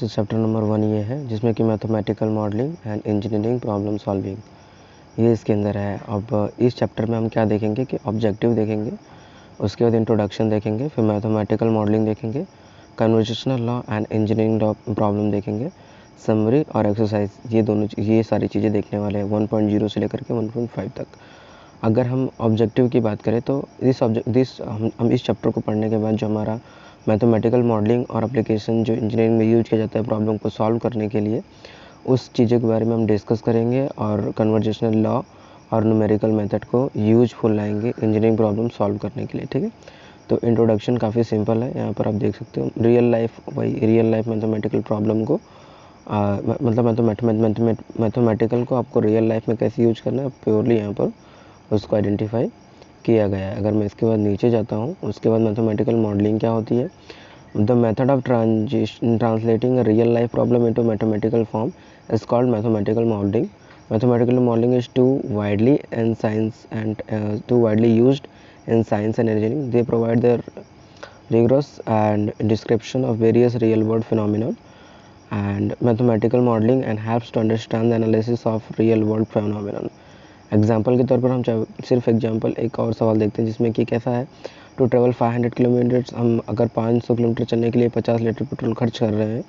Chapter number 1 ये है, जिसमें कि mathematical modelling and engineering problem solving ये इसके अंदर है। अब इस चैप्टर में हम क्या देखेंगे कि ऑब्जेक्टिव देखेंगे, उसके बाद इंट्रोडक्शन देखेंगे, फिर मैथमेटिकल मॉडलिंग देखेंगे, conversational law and engineering problem देखेंगे, समरी और एक्सरसाइज। ये सारी चीज़ें देखने वाले हैं 1.0 से लेकर के 1.5 तक। अगर हम ऑब्जेक्टिव की बात करें तो हम इस चैप्टर को पढ़ने के बाद जो हमारा मैथमेटिकल मॉडलिंग और एप्लीकेशन जो इंजीनियरिंग में यूज किया जाता है प्रॉब्लम को सॉल्व करने के लिए, उस चीज़ों के बारे में हम डिस्कस करेंगे और कन्वर्जेशनल लॉ और न्यूमेरिकल मेथड को यूजफुल लाएंगे इंजीनियरिंग प्रॉब्लम सॉल्व करने के लिए। ठीक है, तो इंट्रोडक्शन काफ़ी सिंपल है। यहाँ पर आप देख सकते हो रियल लाइफ मैथमेटिकल प्रॉब्लम को मतलब मैथमेटिकल को आपको रियल लाइफ में कैसे यूज करना है प्योरली यहाँ पर उसको आइडेंटिफाई किया गया है। अगर मैं इसके बाद नीचे जाता हूँ, उसके बाद मैथमेटिकल मॉडलिंग क्या होती है। The method of translating a real life problem into mathematical form is called mathematical modelling. Mathematical modeling is too widely used in science and engineering. They provide the rigorous and description of various real-world phenomena and mathematical modeling and helps to understand the analysis of real-world phenomenon. Example के तौर पर हम सिर्फ example एक और सवाल देखते हैं, जिसमें कि कैसा है टू ट्रेवल 500 किलोमीटर्स। हम अगर 500 किलोमीटर चलने के लिए 50 लीटर पेट्रोल खर्च कर रहे हैं,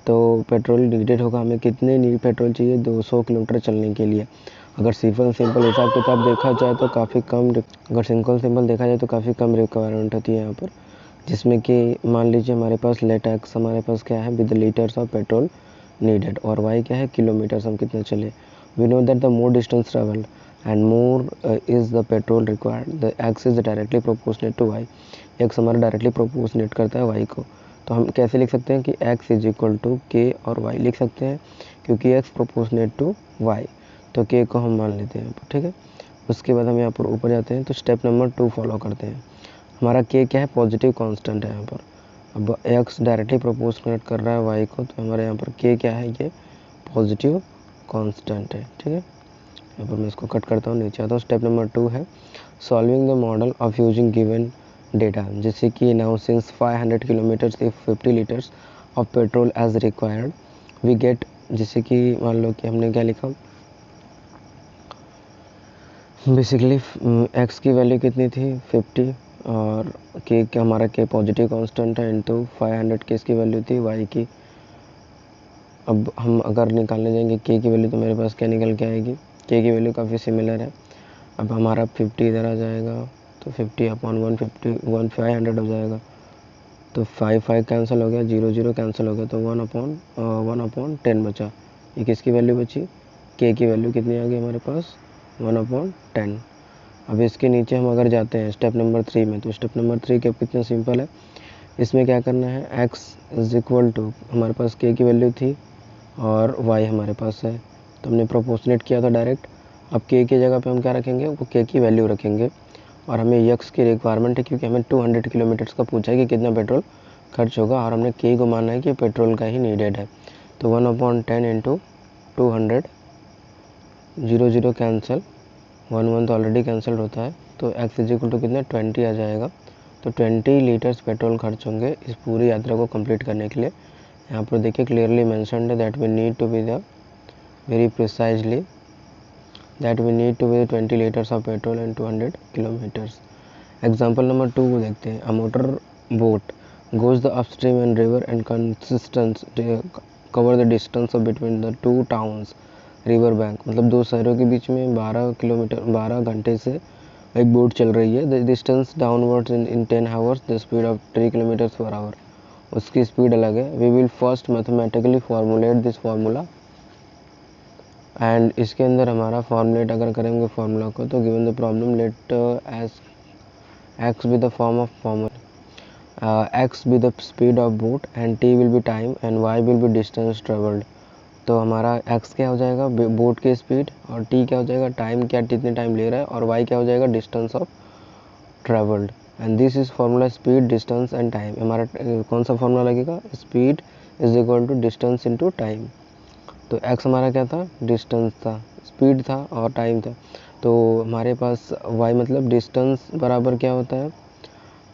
तो पेट्रोल नीडेड होगा, हमें कितने पेट्रोल चाहिए 200 किलोमीटर चलने के लिए। अगर सिंपल हिसाब किताब देखा जाए तो काफ़ी कम, रिक्वायरमेंट होती है यहाँ पर, जिसमें कि मान लीजिए हमारे पास लेट एक्स हमारे पास क्या है with litres of petrol needed, और वाई क्या है किलोमीटर्स हम कितने चले। We know that the more distance travelled and more is the petrol required. The x is directly proportionate to y. x हमारा डायरेक्टली प्रोपोर्शनेट करता है y को। तो हम कैसे लिख सकते हैं कि x is equal to k और y लिख सकते हैं, क्योंकि x प्रोपोर्शनेट टू y, तो k को हम मान लेते हैं। ठीक है, उसके बाद हम यहाँ पर ऊपर जाते हैं तो स्टेप नंबर 2 फॉलो करते हैं। हमारा k क्या है, पॉजिटिव कांस्टेंट है यहाँ पर। अब x डायरेक्टली प्रोपोर्शनेट कर रहा है y को, तो हमारे यहाँ पर k क्या है, ये पॉजिटिव कांस्टेंट है। ठीक है, यहाँ पर मैं इसको कट करता हूँ, नीचे आता हूँ। स्टेप नंबर 2 है solving the model of using given data, जैसे कि now since 500 kilometres if 50 litres of petrol as required we get, जैसे कि मान लो कि हमने क्या लिखा, बेसिकली एक्स की वैल्यू कितनी थी 50 और के हमारा के पॉजिटिव कांस्टेंट है इनटू 500 के इसकी वैल्यू थी वाई की। अब हम अगर निकालने जाएंगे के की वैल्यू, तो मेरे पास क्या निकल के आएगी, के की वैल्यू काफ़ी सिमिलर है। अब हमारा 50 इधर आ जाएगा, तो 50 अपॉन 500 हो जाएगा, तो 5 कैंसिल हो गया, 0 कैंसिल हो गया, तो 1/10 बचा। ये किसकी वैल्यू बची, के की वैल्यू कितनी आ गई हमारे पास 1/10। अब इसके नीचे हम अगर जाते हैं स्टेप नंबर 3 में, तो स्टेप नंबर 3 के कितना सिंपल है, इसमें क्या करना है, x इज इक्वल टू हमारे पास के की वैल्यू थी और y हमारे पास है, तो हमने प्रोपोर्शनेट किया था डायरेक्ट। अब के की जगह पे हम क्या रखेंगे, वो के की वैल्यू रखेंगे, और हमें यक्स की रिक्वायरमेंट है क्योंकि हमें 200 किलोमीटर्स का पूछा है कि कितना पेट्रोल खर्च होगा, और हमने के को माना है कि पेट्रोल का ही नीडेड है। तो 1/10 इंटू 200, 0 कैंसिल, 1 तो ऑलरेडी कैंसिल होता है, तो एक्स इज इक्वल टू कितना 20 आ जाएगा। तो 20 लीटर्स पेट्रोल खर्च होंगे इस पूरी यात्रा को कंप्लीट करने के लिए। यहाँ पर देखिए क्लियरली मैंशनड है that we need to be the very precisely that we need to be 20 liters of petrol and 200 kilometers. Example number 2 को देखते हैं। A motor boat goes the upstream and river and cover the distance of between the two towns river bank, मतलब दो शहरों के बीच में 12 घंटे से एक बोट चल रही है। The distance downwards in 10 hours, the speed of 3 kilometers per hour, उसकी स्पीड अलग है। We will first mathematically formulate this formula and इसके अंदर हमारा फॉर्मुलेट अगर करेंगे फार्मूला को, तो given the problem let as x be the form of formula, x be the speed of boat and t will be time and y will be distance travelled. तो हमारा x क्या हो जाएगा boat की speed, और T क्या हो जाएगा टाइम, क्या कितने टाइम ले रहा है, और वाई क्या हो जाएगा distance of travelled. And this is formula speed distance and time. हमारा कौन सा फॉर्मूला लगेगा, speed is equal to distance into time. तो x हमारा क्या था, डिस्टेंस था, स्पीड था और टाइम था। तो हमारे पास y मतलब डिस्टेंस बराबर क्या होता है,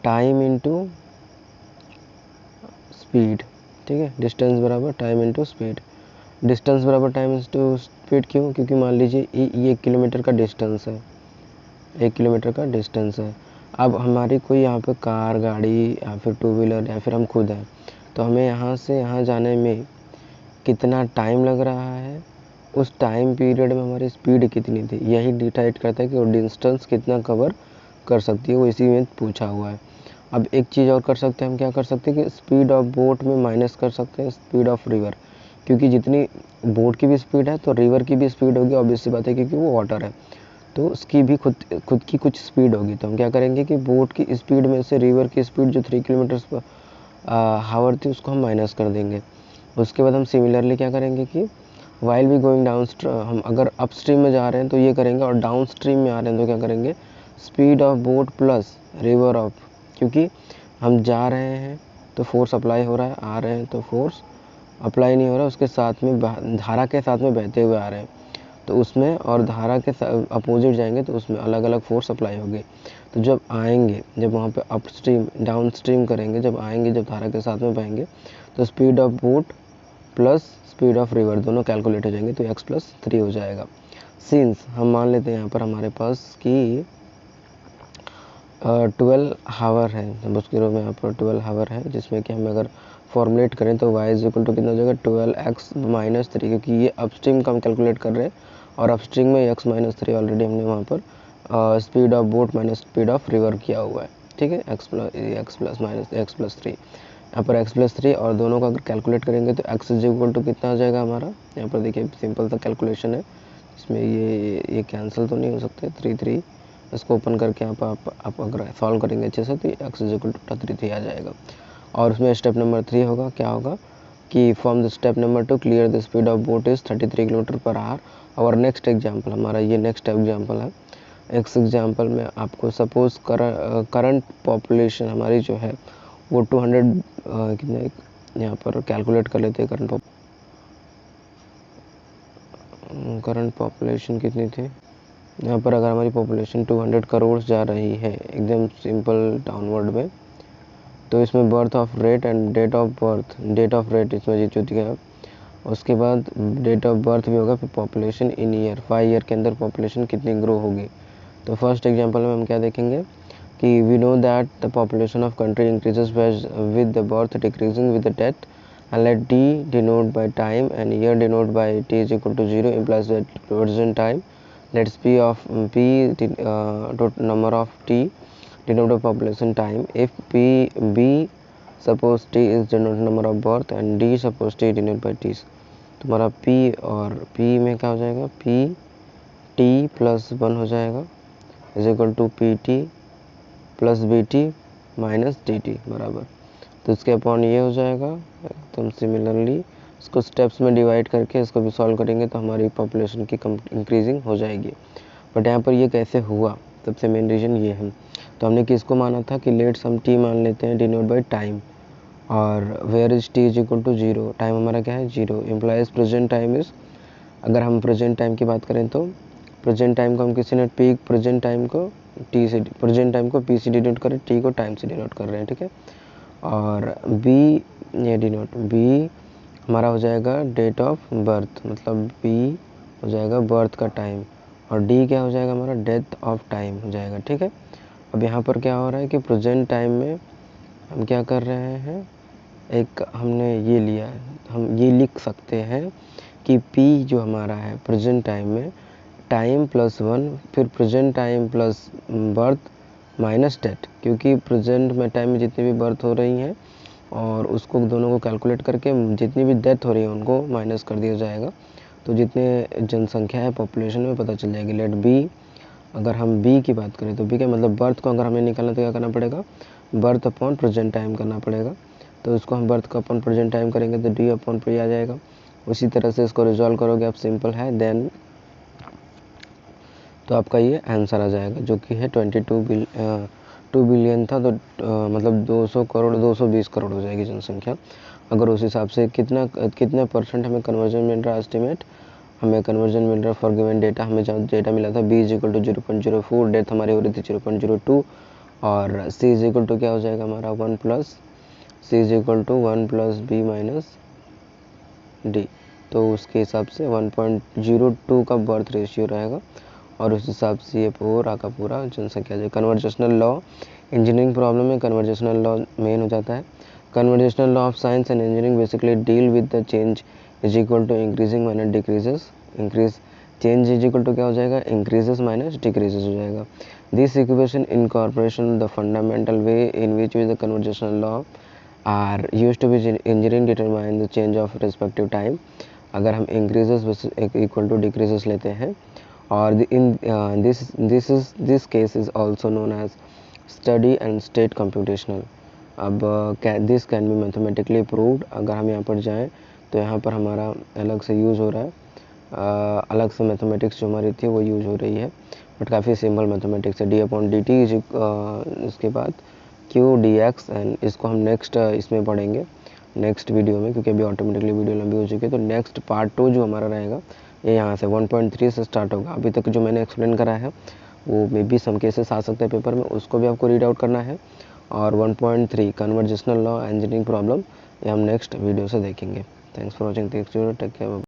टाइम इनटू स्पीड। ठीक है। डिस्टेंस बराबर टाइम इंटू स्पीड। डिस्टेंस बराबर टाइम इंटू स्पीड क्यों? क्योंकि मान लीजिए ये 1 किलोमीटर का डिस्टेंस है, 1 किलोमीटर का डिस्टेंस है। अब हमारी कोई यहाँ पे कार, गाड़ी या फिर टू व्हीलर या फिर हम खुद हैं, तो हमें यहाँ से यहाँ जाने में कितना टाइम लग रहा है, उस टाइम पीरियड में हमारी स्पीड कितनी थी, यही डिसाइड करता है कि वो डिस्टेंस कितना कवर कर सकती है, वो इसी में पूछा हुआ है। अब एक चीज़ और कर सकते हैं, हम क्या कर सकते हैं कि स्पीड ऑफ बोट में माइनस कर सकते हैं स्पीड ऑफ रिवर, क्योंकि जितनी बोट की भी स्पीड है तो रिवर की भी स्पीड होगी, ऑब्वियस सी बात है, क्योंकि वो वाटर है, तो उसकी भी खुद की कुछ स्पीड होगी। तो हम क्या करेंगे कि बोट की स्पीड में से रिवर की स्पीड जो 3 किलोमीटर पर हावर थी उसको हम माइनस कर देंगे। उसके बाद हम सिमिलरली क्या करेंगे कि वाइल भी गोइंग डाउन, हम अगर अप स्ट्रीम में जा रहे हैं तो ये करेंगे, और डाउन स्ट्रीम में आ रहे हैं तो क्या करेंगे, speed of boat plus river of, क्योंकि हम जा रहे हैं तो फोर्स अप्लाई हो रहा है, आ रहे हैं तो फोर्स अप्लाई नहीं हो रहा, उसके साथ में धारा के साथ में बहते हुए आ रहे हैं, तो उसमें और धारा के अपोजिट जाएंगे तो उसमें अलग अलग फोर्स अप्लाई होगी। तो जब आएंगे, जब वहाँ पे अप स्ट्रीम डाउन स्ट्रीम करेंगे, जब आएंगे, जब धारा के साथ में बहेंगे, तो speed of boat plus speed of river दोनों कैलकुलेट हो जाएंगे, तो x+3 हो जाएगा। सिंस हम मान लेते हैं यहाँ पर हमारे पास कि 12 हावर है, जब उसके रो में यहाँ पर 12 हावर है, जिसमें कि हम अगर फॉर्मुलेट करें तो y इज इक्वल टू कितना हो जाएगा, 12x-3, क्योंकि ये अपस्ट्रीम का हम कैलकुलेट कर रहे हैं और अपस्ट्रीम में x-3 ऑलरेडी हमने वहाँ पर speed of boat minus speed of river किया हुआ है, ठीक है। x+3 यहाँ पर x+3 और दोनों का अगर कैलकुलेट करेंगे तो x इज इक्वल टू कितना आ जाएगा हमारा, यहाँ पर देखिए सिंपल सा कैलकुलेशन है, इसमें ये कैंसिल तो नहीं हो सकते, 3 इसको ओपन करके यहाँ पर आप अगर सॉल्व करेंगे अच्छे से तो x इज इक्वल टू 3 आ जाएगा। और उसमें स्टेप नंबर 3 होगा, क्या होगा कि from the step number 2 clear the speed of boat is 33 kilometre per hour. और नेक्स्ट एग्जाम्पल हमारा ये नेक्स्ट एग्जाम्पल है। इस एग्जाम्पल में आपको सपोज करंट पॉपुलेशन हमारी जो है वो 200 कितने, यहाँ पर कैलकुलेट कर लेते हैं, करंट पॉपुलेशन कितनी थी यहाँ पर। अगर हमारी पॉपुलेशन 200 करोड़ जा रही है एकदम सिंपल डाउनवर्ड में, तो इसमें birth of rate and death of birth, death of rate इसमें जीत चुकी है, उसके बाद डेट ऑफ बर्थ भी होगा, फिर पॉपुलेशन इन ईयर, 5 ईयर के अंदर पॉपुलेशन कितनी ग्रो होगी। तो फर्स्ट एग्जांपल में हम क्या देखेंगे कि we know that the population of country increases with the birth decreasing with the death, and let d denote by time and year denote by t is equal to 0 implies that present time. Let's p of p number of t denote by population time. If p b suppose t is denote number of birth and d suppose t denote by t, तुम्हारा p और p में क्या हो जाएगा, p t plus 1 हो जाएगा is equal to P T plus B T minus D T बराबर, तो इसके अपॉन ये हो जाएगा। एकदम सिमिलरली इसको स्टेप्स में डिवाइड करके इसको भी सॉल्व करेंगे तो हमारी पॉपुलेशन की इंक्रीजिंग हो जाएगी। बट यहाँ पर ये कैसे हुआ, सबसे मेन रीज़न ये है। तो हमने किसको माना था कि लेट्स हम टी मान लेते हैं डिनोट बाई टाइम, और where is T is equal to 0, time हमारा क्या है 0, इम्प्लाइज प्रेजेंट टाइम इज़, अगर हम प्रेजेंट टाइम की बात करें तो प्रेजेंट टाइम को हम किसी ने पी प्रेजेंट टाइम को टी से, प्रेजेंट टाइम को पी से डिनोट करें, टी को टाइम से डिनोट कर रहे हैं, ठीक है। और बी ये डिनोट, बी हमारा हो जाएगा डेट ऑफ बर्थ, मतलब बी हो जाएगा बर्थ का टाइम, और डी क्या हो जाएगा हमारा डेथ ऑफ टाइम हो जाएगा, ठीक है। अब यहाँ पर क्या हो रहा है कि प्रेजेंट टाइम में हम क्या कर रहे हैं, एक हमने ये लिया है, हम ये लिख सकते हैं कि पी जो हमारा है प्रेजेंट टाइम में टाइम प्लस 1 फिर present time plus birth minus death, क्योंकि प्रेजेंट में टाइम में जितनी भी बर्थ हो रही हैं और उसको दोनों को कैलकुलेट करके जितनी भी डेथ हो रही है उनको माइनस कर दिया जाएगा, तो जितने जनसंख्या है पॉपुलेशन में पता चल जाएगी। लेट बी, अगर हम बी की बात करें तो बी का मतलब बर्थ को अगर हमें निकालना तो क्या करना पड़ेगा, बर्थ अपॉन प्रेजेंट टाइम करना पड़ेगा, तो इसको हम बर्थ का अपॉन प्रेजेंट टाइम करेंगे तो डी अपॉन पी आ जाएगा। उसी तरह से इसको रिजॉल्व करोगे आप, सिंपल है, देन तो आपका ये आंसर आ जाएगा जो कि है 2 बिलियन था, तो मतलब 200 करोड़ 220 करोड़ हो जाएगी जनसंख्या। अगर उस हिसाब से कितना परसेंट हमें कन्वर्जन मिल रहा है, एस्टिमेट हमें कन्वर्जन मिल रहा है फॉर गिवन डेटा, हमें जब डेटा मिला था b is equal to 0.04, death हमारी हो रही थी 0.02, और c इज इक्वल टू क्या हो जाएगा हमारा 1 + C is equal to 1 plus B minus D. तो उसके हिसाब से 1.02 का बर्थ रेशियो रहेगा और उस हिसाब से ये पूरा का पूरा जनसंख्या जो कन्वर्जेशनल लॉ इंजीनियरिंग प्रॉब्लम में कन्वर्जेशनल लॉ मेन हो जाता है। Conversational law of science and engineering basically deal with the change is equal to increasing minus decreases. Increase change is equal to क्या हो जाएगा, इंक्रीजेस माइनस डिक्रीजेस हो जाएगा। This equation incorporation the fundamental way in which the conversational law are used to be engineering determine the change of respective time. अगर हम increases equal to decreases लेते हैं और in this case is also known as study and state computational. अब this can be mathematically proved. अगर हम यहाँ पर जाएं तो यहाँ पर हमारा अलग से यूज़ हो रहा है, अलग से मैथमेटिक्स जो हमारी थी वो यूज़ हो रही है, बट काफ़ी सिंपल मैथमेटिक्स है। डी अपॉन डी टी इसके बाद क्यू डी एक्स, एंड इसको हम नेक्स्ट इसमें पढ़ेंगे नेक्स्ट वीडियो में, क्योंकि अभी ऑटोमेटिकली वीडियो लंबी हो चुकी है। तो नेक्स्ट पार्ट 2 जो हमारा रहेगा ये यहाँ से 1.3 से स्टार्ट होगा। अभी तक जो मैंने एक्सप्लेन करा है वो मे बी सम केसेस आ सकते हैं पेपर में, उसको भी आपको रीड आउट करना है। और 1.3 कन्वर्जेशनल लॉ इंजीनियरिंग प्रॉब्लम ये हम नेक्स्ट वीडियो से देखेंगे। Thanks for watching, take care.